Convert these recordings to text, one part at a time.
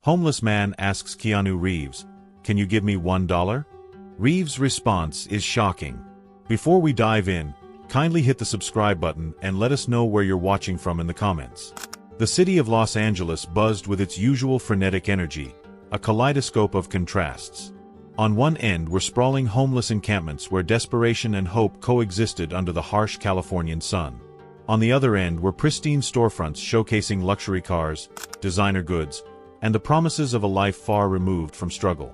Homeless man asks Keanu Reeves, "Can you give me $1?" Reeves' response is shocking. Before we dive in, kindly hit the subscribe button and let us know where you're watching from in the comments. The city of Los Angeles buzzed with its usual frenetic energy, a kaleidoscope of contrasts. On one end were sprawling homeless encampments where desperation and hope coexisted under the harsh Californian sun. On the other end were pristine storefronts showcasing luxury cars, designer goods, and the promises of a life far removed from struggle.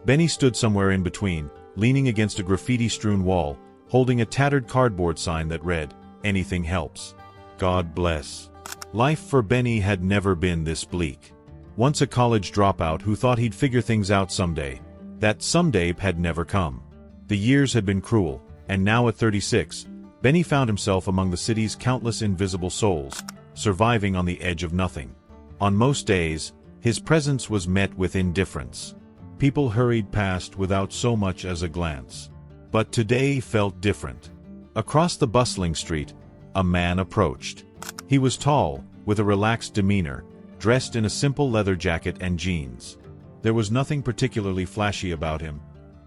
Benny stood somewhere in between, leaning against a graffiti-strewn wall, holding a tattered cardboard sign that read, "Anything helps. God bless." Life for Benny had never been this bleak. Once a college dropout who thought he'd figure things out someday, that someday had never come. The years had been cruel, and now at 36, Benny found himself among the city's countless invisible souls, surviving on the edge of nothing. On most days, his presence was met with indifference. People hurried past without so much as a glance. But today felt different. Across the bustling street, a man approached. He was tall, with a relaxed demeanor, dressed in a simple leather jacket and jeans. There was nothing particularly flashy about him,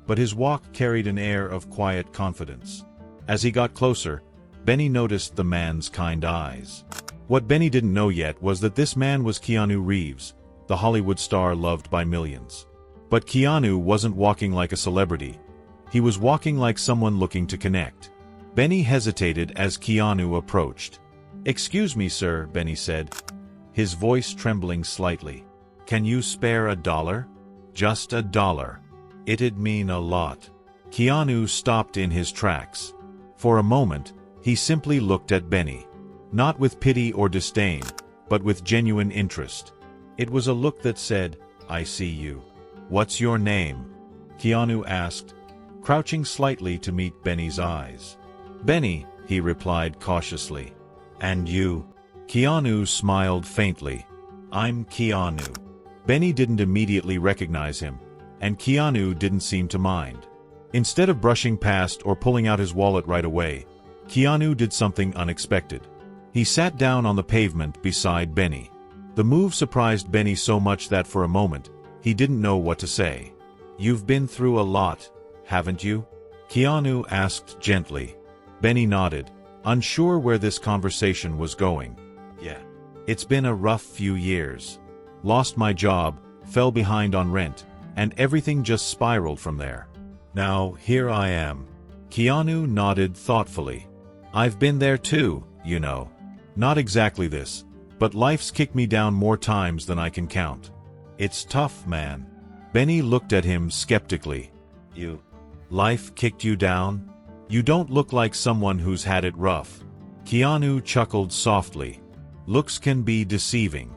but his walk carried an air of quiet confidence. As he got closer, Benny noticed the man's kind eyes. What Benny didn't know yet was that this man was Keanu Reeves, the Hollywood star loved by millions. But Keanu wasn't walking like a celebrity. He was walking like someone looking to connect. Benny hesitated as Keanu approached. "Excuse me, sir," Benny said, his voice trembling slightly. "Can you spare $1? Just $1. It'd mean a lot." Keanu stopped in his tracks. For a moment, he simply looked at Benny. Not with pity or disdain, but with genuine interest. It was a look that said, "I see you." "What's your name?" Keanu asked, crouching slightly to meet Benny's eyes. "Benny," he replied cautiously. "And you?" Keanu smiled faintly. "I'm Keanu." Benny didn't immediately recognize him, and Keanu didn't seem to mind. Instead of brushing past or pulling out his wallet right away, Keanu did something unexpected. He sat down on the pavement beside Benny. The move surprised Benny so much that for a moment, he didn't know what to say. "You've been through a lot, haven't you?" Keanu asked gently. Benny nodded, unsure where this conversation was going. "Yeah. It's been a rough few years. Lost my job, fell behind on rent, and everything just spiraled from there. Now, here I am." Keanu nodded thoughtfully. "I've been there too, you know. Not exactly this, but life's kicked me down more times than I can count. It's tough, man." Benny looked at him skeptically. Life kicked you down? You don't look like someone who's had it rough." Keanu chuckled softly. "Looks can be deceiving.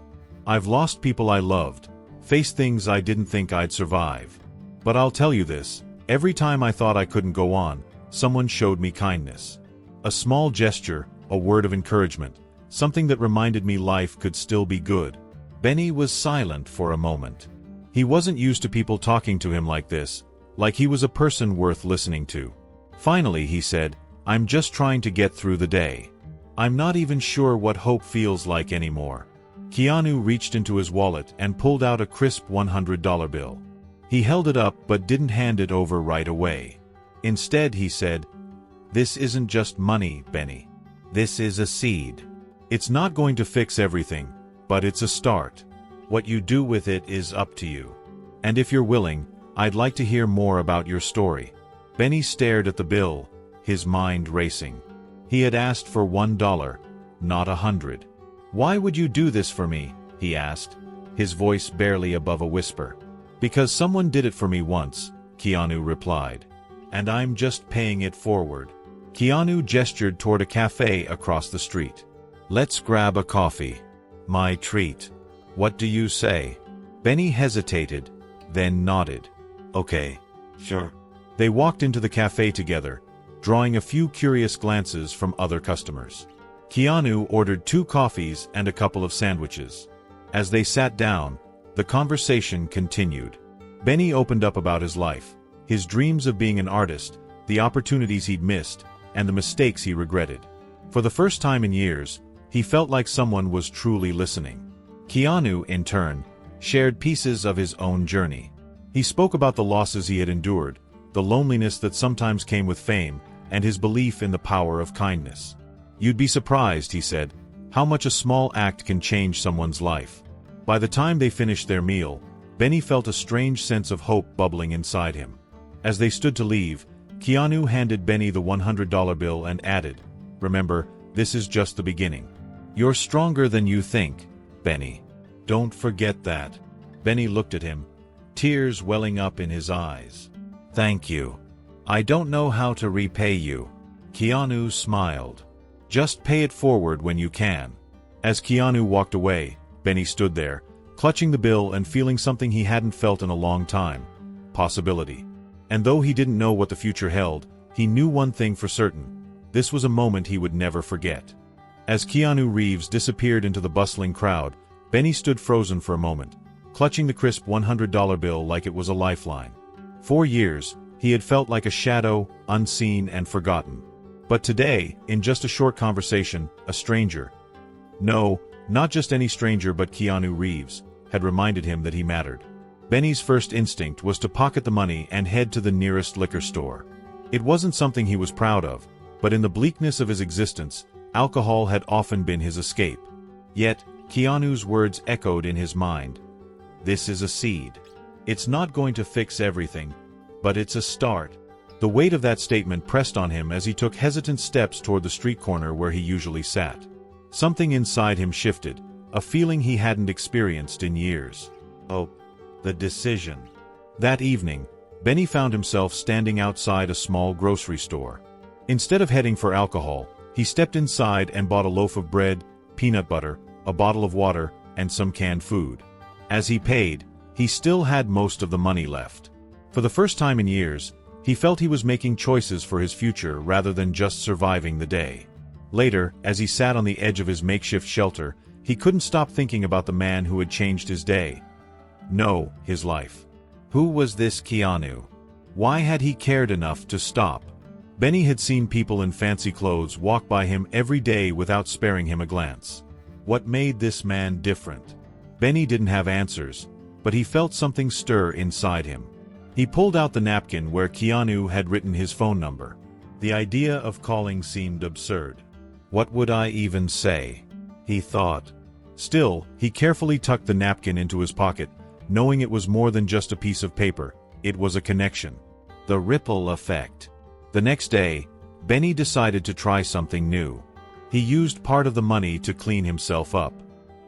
I've lost people I loved, faced things I didn't think I'd survive. But I'll tell you this, every time I thought I couldn't go on, someone showed me kindness. A small gesture, a word of encouragement, something that reminded me life could still be good." Benny was silent for a moment. He wasn't used to people talking to him like this, like he was a person worth listening to. Finally, he said, "I'm just trying to get through the day. I'm not even sure what hope feels like anymore." Keanu reached into his wallet and pulled out a crisp $100 bill. He held it up but didn't hand it over right away. Instead, he said, "This isn't just money, Benny. This is a seed. It's not going to fix everything, but it's a start. What you do with it is up to you. And if you're willing, I'd like to hear more about your story." Benny stared at the bill, his mind racing. He had asked for $1, not 100. "Why would you do this for me?" he asked, his voice barely above a whisper. "Because someone did it for me once," Keanu replied. "And I'm just paying it forward." Keanu gestured toward a cafe across the street. "Let's grab a coffee." "My treat. What do you say?" Benny hesitated, then nodded. "Okay, sure." They walked into the cafe together, drawing a few curious glances from other customers. Keanu ordered 2 coffees and a couple of sandwiches. As they sat down, the conversation continued. Benny opened up about his life, his dreams of being an artist, the opportunities he'd missed, and the mistakes he regretted. For the first time in years, he felt like someone was truly listening. Keanu, in turn, shared pieces of his own journey. He spoke about the losses he had endured, the loneliness that sometimes came with fame, and his belief in the power of kindness. "You'd be surprised," he said, "how much a small act can change someone's life." By the time they finished their meal, Benny felt a strange sense of hope bubbling inside him. As they stood to leave, Keanu handed Benny the $100 bill and added, "Remember, this is just the beginning. You're stronger than you think, Benny. Don't forget that." Benny looked at him, tears welling up in his eyes. "Thank you. I don't know how to repay you." Keanu smiled. "Just pay it forward when you can." As Keanu walked away, Benny stood there, clutching the bill and feeling something he hadn't felt in a long time: possibility. And though he didn't know what the future held, he knew one thing for certain: this was a moment he would never forget. As Keanu Reeves disappeared into the bustling crowd, Benny stood frozen for a moment, clutching the crisp $100 bill like it was a lifeline. For years, he had felt like a shadow, unseen and forgotten. But today, in just a short conversation, a stranger— no, not just any stranger but Keanu Reeves— had reminded him that he mattered. Benny's first instinct was to pocket the money and head to the nearest liquor store. It wasn't something he was proud of, but in the bleakness of his existence, alcohol had often been his escape. Yet, Keanu's words echoed in his mind. "This is a seed. It's not going to fix everything, but it's a start." The weight of that statement pressed on him as he took hesitant steps toward the street corner where he usually sat. Something inside him shifted, a feeling he hadn't experienced in years. Oh, the decision. That evening, Benny found himself standing outside a small grocery store. Instead of heading for alcohol, he stepped inside and bought a loaf of bread, peanut butter, a bottle of water, and some canned food. As he paid, he still had most of the money left. For the first time in years, he felt he was making choices for his future rather than just surviving the day. Later, as he sat on the edge of his makeshift shelter, he couldn't stop thinking about the man who had changed his day. No, his life. Who was this Keanu? Why had he cared enough to stop? Benny had seen people in fancy clothes walk by him every day without sparing him a glance. What made this man different? Benny didn't have answers, but he felt something stir inside him. He pulled out the napkin where Keanu had written his phone number. The idea of calling seemed absurd. What would I even say? He thought. Still, he carefully tucked the napkin into his pocket, knowing it was more than just a piece of paper. It was a connection. The ripple effect. The next day, Benny decided to try something new. He used part of the money to clean himself up.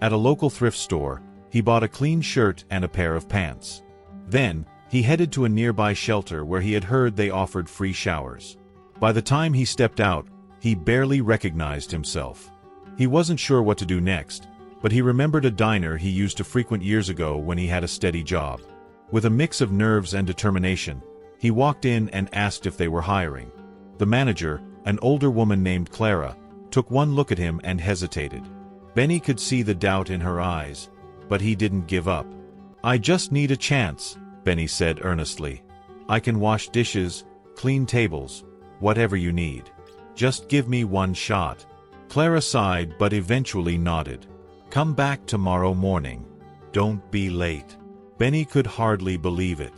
At a local thrift store, he bought a clean shirt and a pair of pants. Then, he headed to a nearby shelter where he had heard they offered free showers. By the time he stepped out, he barely recognized himself. He wasn't sure what to do next, but he remembered a diner he used to frequent years ago when he had a steady job. With a mix of nerves and determination, he walked in and asked if they were hiring. The manager, an older woman named Clara, took one look at him and hesitated. Benny could see the doubt in her eyes, but he didn't give up. "I just need a chance," Benny said earnestly. "I can wash dishes, clean tables, whatever you need. Just give me one shot." Clara sighed but eventually nodded. "Come back tomorrow morning. Don't be late." Benny could hardly believe it.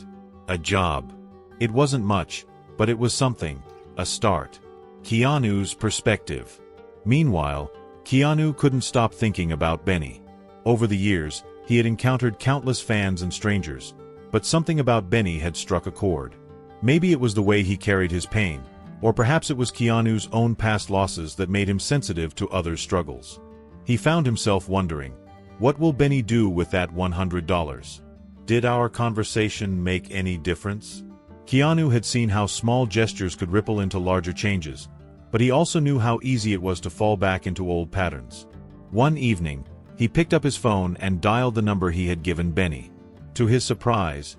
A job. It wasn't much, but it was something, a start. Keanu's perspective. Meanwhile, Keanu couldn't stop thinking about Benny. Over the years, he had encountered countless fans and strangers, but something about Benny had struck a chord. Maybe it was the way he carried his pain, or perhaps it was Keanu's own past losses that made him sensitive to others' struggles. He found himself wondering, what will Benny do with that $100? Did our conversation make any difference? Keanu had seen how small gestures could ripple into larger changes, but he also knew how easy it was to fall back into old patterns. One evening, he picked up his phone and dialed the number he had given Benny. To his surprise,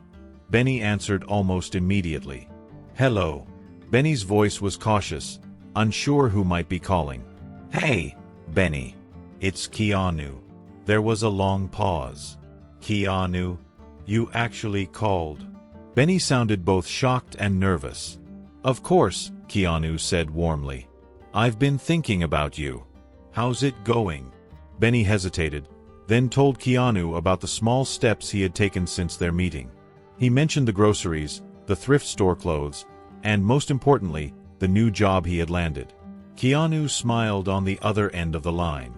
Benny answered almost immediately. "Hello." Benny's voice was cautious, unsure who might be calling. "Hey, Benny. It's Keanu." There was a long pause. "Keanu, you actually called?" Benny sounded both shocked and nervous. "Of course," Keanu said warmly. "I've been thinking about you. How's it going?" Benny hesitated, then told Keanu about the small steps he had taken since their meeting. He mentioned the groceries, the thrift store clothes, and most importantly, the new job he had landed. Keanu smiled on the other end of the line.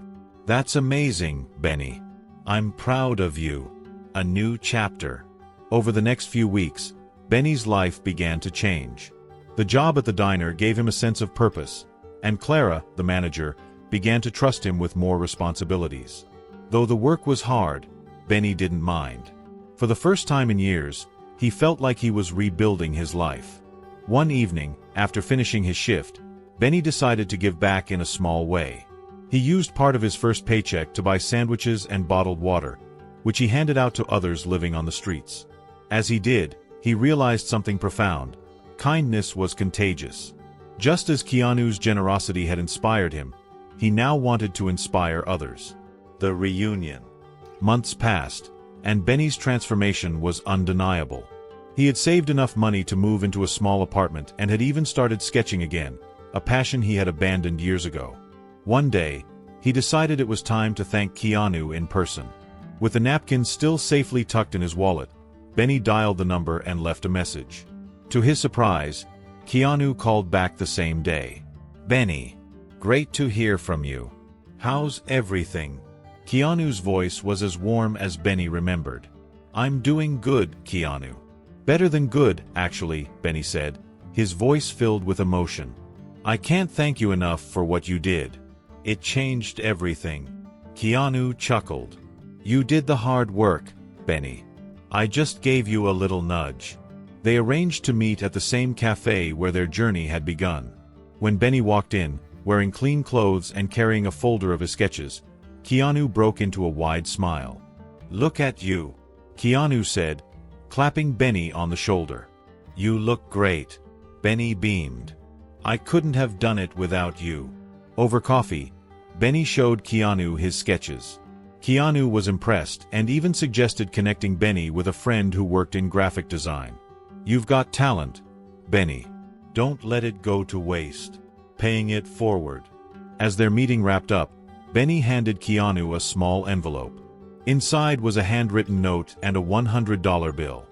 "That's amazing, Benny. I'm proud of you. A new chapter." Over the next few weeks, Benny's life began to change. The job at the diner gave him a sense of purpose, and Clara, the manager, began to trust him with more responsibilities. Though the work was hard, Benny didn't mind. For the first time in years, he felt like he was rebuilding his life. One evening, after finishing his shift, Benny decided to give back in a small way. He used part of his first paycheck to buy sandwiches and bottled water, which he handed out to others living on the streets. As he did, he realized something profound. Kindness was contagious. Just as Keanu's generosity had inspired him, he now wanted to inspire others. The reunion. Months passed, and Benny's transformation was undeniable. He had saved enough money to move into a small apartment and had even started sketching again, a passion he had abandoned years ago. One day, he decided it was time to thank Keanu in person. With the napkin still safely tucked in his wallet, Benny dialed the number and left a message. To his surprise, Keanu called back the same day. "Benny, great to hear from you. How's everything?" Keanu's voice was as warm as Benny remembered. "I'm doing good, Keanu." "Better than good, actually," Benny said, his voice filled with emotion. "I can't thank you enough for what you did. It changed everything." Keanu chuckled. "You did the hard work, Benny. I just gave you a little nudge." They arranged to meet at the same cafe where their journey had begun. When Benny walked in, wearing clean clothes and carrying a folder of his sketches, Keanu broke into a wide smile. "Look at you," Keanu said, clapping Benny on the shoulder. "You look great." Benny beamed. "I couldn't have done it without you." Over coffee, Benny showed Keanu his sketches. Keanu was impressed and even suggested connecting Benny with a friend who worked in graphic design. "You've got talent, Benny. Don't let it go to waste. Paying it forward." As their meeting wrapped up, Benny handed Keanu a small envelope. Inside was a handwritten note and a $100 bill.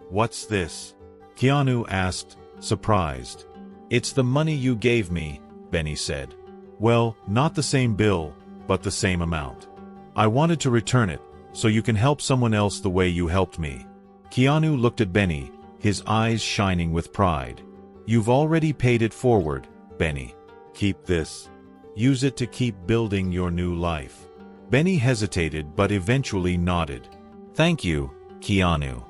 "What's this?" Keanu asked, surprised. "It's the money you gave me," Benny said. "Well, not the same bill, but the same amount. I wanted to return it, so you can help someone else the way you helped me." Keanu looked at Benny, his eyes shining with pride. "You've already paid it forward, Benny. Keep this. Use it to keep building your new life." Benny hesitated but eventually nodded. "Thank you, Keanu,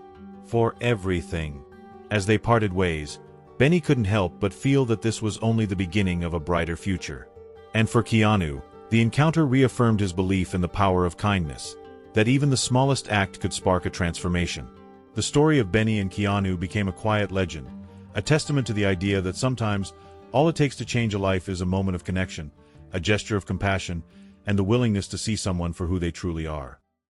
for everything." As they parted ways, Benny couldn't help but feel that this was only the beginning of a brighter future. And for Keanu, the encounter reaffirmed his belief in the power of kindness, that even the smallest act could spark a transformation. The story of Benny and Keanu became a quiet legend, a testament to the idea that sometimes all it takes to change a life is a moment of connection, a gesture of compassion, and the willingness to see someone for who they truly are.